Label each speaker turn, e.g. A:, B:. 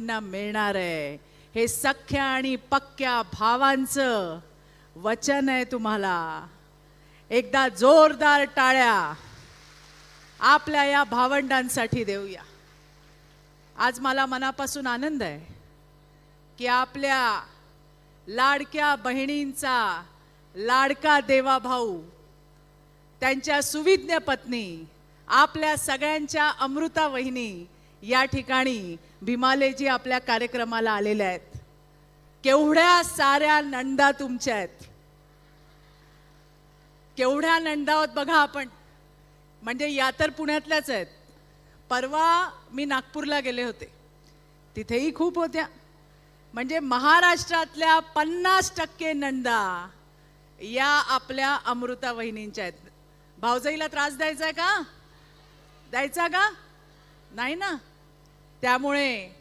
A: ना मिळणार आहे। हे सख्या आणि पक्क्या भावांचं वचन आहे तुम्हाला। एकदा जोरदार टाळ्या आपल्या या भावंडांसाठी देऊया। आज मला मनापासून आनंद आहे की आपल्या लाडक्या बहिणींचा लाडका देवा भाऊ, त्यांच्या सुविज्ञ पत्नी, आपल्या सगळ्यांच्या अमृता वहिनी या ठिकाणी भीमालेजी आपल्या कार्यक्रमाला आलेल्या आहेत। केवढ्या साऱ्या नंदा तुमच्या आहेत, केवढ्या नंदावत बघा आपण। म्हणजे या तर पुण्यातल्याच आहेत। परवा मी नागपूरला गेले होते, तिथेही खूप होत्या। म्हणजे महाराष्ट्रातल्या 50% नंदा या आपल्या अमृता वहिनींच्या आहेत। भाऊजाईला त्रास द्यायचा का? द्यायचा का? नाही ना। त्यामुळे